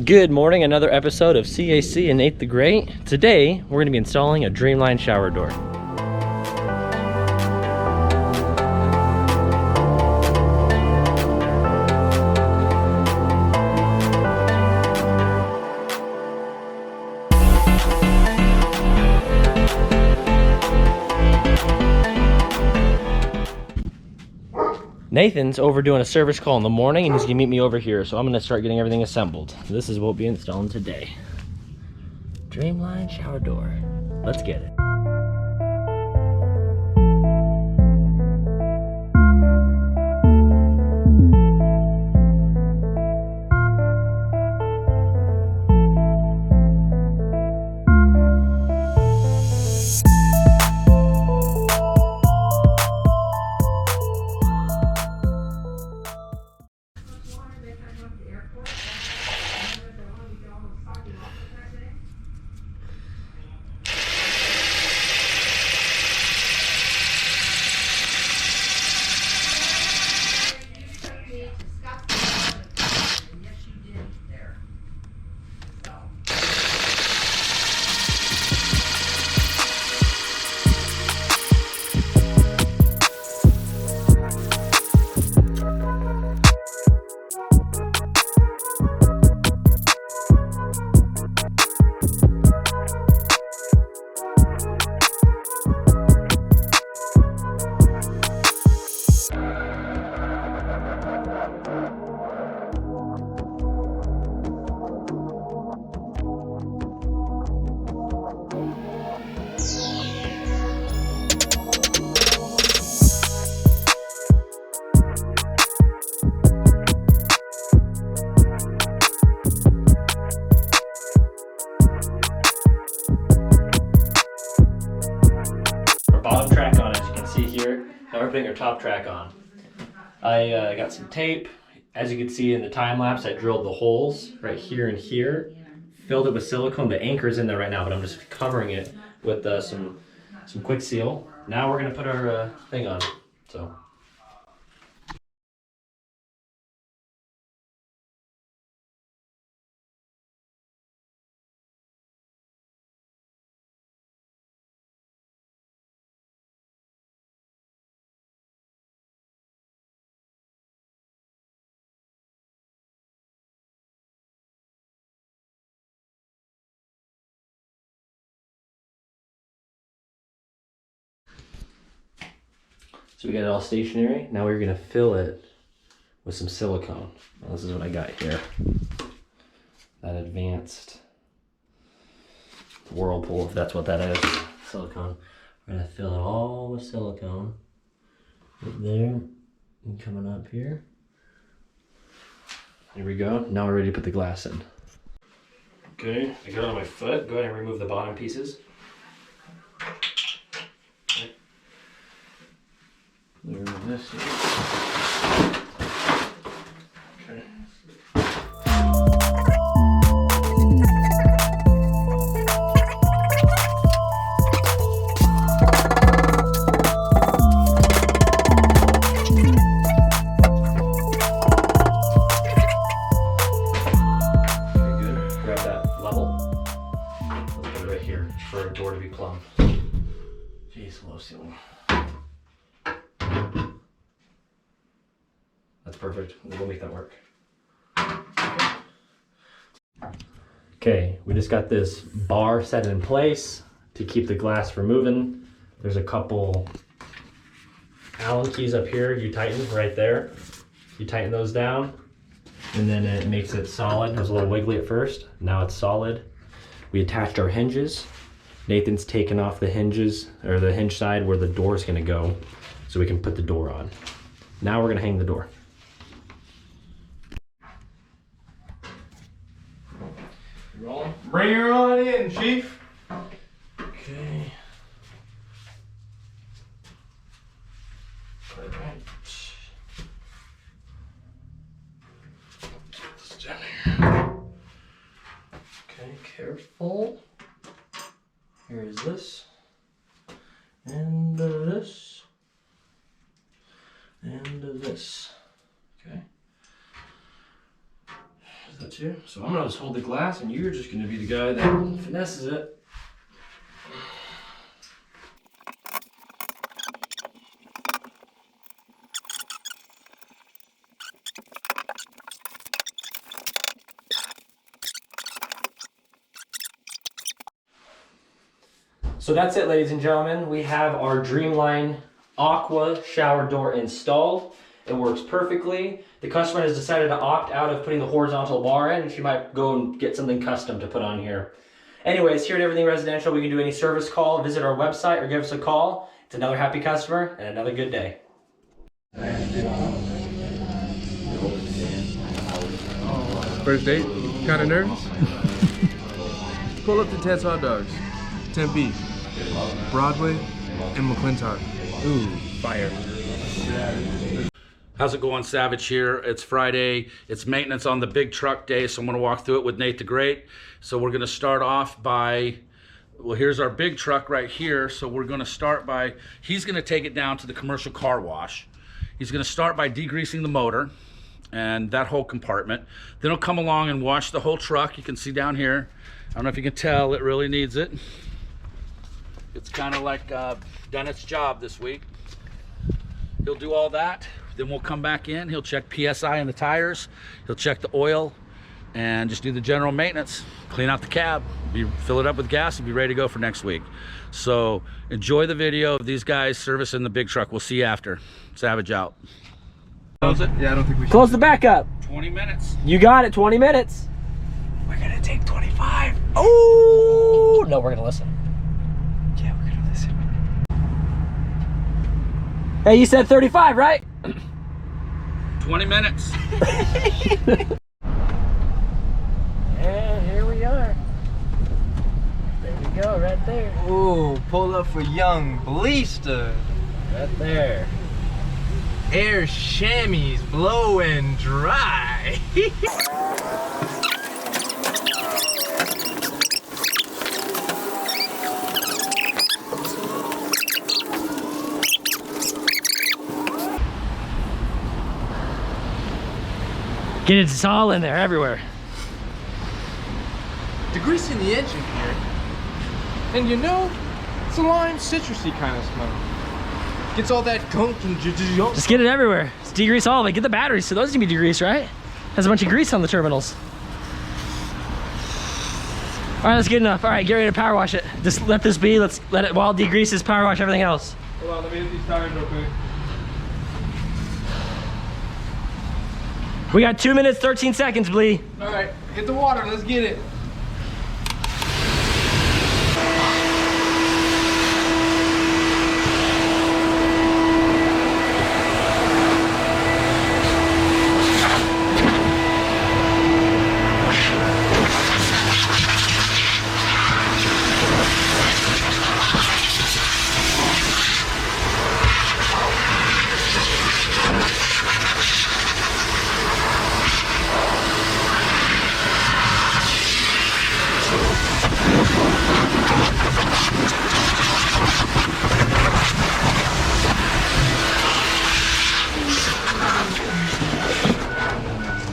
Good morning, another episode of C.A.C. and Nate the Great. Today, we're going to be installing a Dreamline shower door. Nathan's over doing a service call in the morning and he's gonna meet me over here, so I'm gonna start getting everything assembled. This is what we'll be installing today. Dreamline shower door. Let's get it. Bottom track on, as you can see here. Now we're putting our top track on. I got some tape. As you can see in the time lapse, I drilled the holes right here and here. Filled it with silicone. The anchor's in there right now, but I'm just covering it with some quick seal. Now we're gonna put our thing on. So. So we got it all stationary. Now we're gonna fill it with some silicone. Well, this is what I got here. That advanced whirlpool, if that's what that is. Silicone. We're gonna fill it all with silicone. Right there. And coming up here. Here we go. Now we're ready to put the glass in. Okay, I got it on my foot. Go ahead and remove the bottom pieces. Remove this here. Okay. Very good. Grab that level. Let's put it right here for our door to be plumb. Jeez, low ceiling. That's perfect. We'll make that work. Okay, we just got this bar set in place to keep the glass from moving. There's a couple Allen keys up here you tighten right there. You tighten those down and then it makes it solid. It was a little wiggly at first. Now it's solid. We attached our hinges. Nathan's taken off the hinges, or the hinge side where the door's gonna go, so we can put the door on. Now we're gonna hang the door. Rolling. Bring her on in, Chief. Okay. Put it right. Put this down here. Okay, careful. Here is this. And this. And this. Okay. Is that you? So I'm gonna just hold the glass and you're just gonna be the guy that finesses it. So that's it, ladies and gentlemen. We have our Dreamline Aqua shower door installed. It works perfectly. The customer has decided to opt out of putting the horizontal bar in, and she might go and get something custom to put on here. Anyways, here at Everything Residential, we can do any service call, visit our website, or give us a call. It's another happy customer and another good day. First date? Kind of nervous? Pull up to Ted's Hot Dogs. Tempe, Broadway, and McClintock. Ooh, fire. How's it going, Savage here? It's Friday. It's maintenance on the big truck day, so I'm going to walk through it with Nate the Great. So we're going to start off by, well, here's our big truck right here. So we're going to start by, he's going to take it down to the commercial car wash. He's going to start by degreasing the motor and that whole compartment. Then he'll come along and wash the whole truck. You can see down here. I don't know if you can tell, it really needs it. It's kind of like done its job this week. He'll do all that. Then we'll come back in. He'll check PSI in the tires. He'll check the oil and just do the general maintenance. Clean out the cab, fill it up with gas, and be ready to go for next week. So enjoy the video of these guys servicing the big truck. We'll see you after. Savage out. Close it? Yeah, I don't think we should. Close the back up. 20 minutes. You got it, 20 minutes. We're gonna take 25. Oh, no, we're gonna listen. Yeah, we're gonna listen. Hey, you said 35, right? 20 minutes. And here we are. There we go, right there. Ooh, pull up for young Bleaster. Right there. Air chamois blowing dry. Get it, it's all in there, everywhere. Degreasing the engine here. And you know, it's a lime citrusy kind of smell. Gets all that gunk and junk. Just get it everywhere. Just degrease all of it. Get the batteries, so those can be degreased, right? Has a bunch of grease on the terminals. All right, that's good enough. All right, get ready to power wash it. Just let this be. Let's let it, while it degreases, power wash everything else. Hold on, let me hit these tires real quick. We got 2 minutes, 13 seconds, Blee. All right, get the water, let's get it.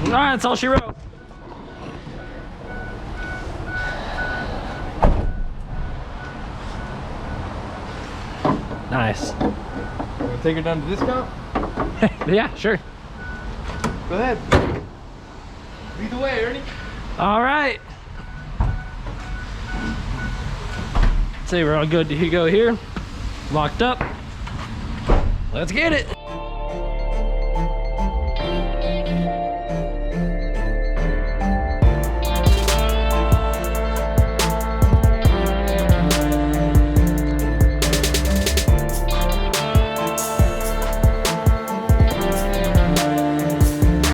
All right, that's all she wrote. Nice. Wanna take her down to discount? Yeah, sure. Go ahead. Lead the way, Ernie. All right. So we're all good to go here. Locked up. Let's get it.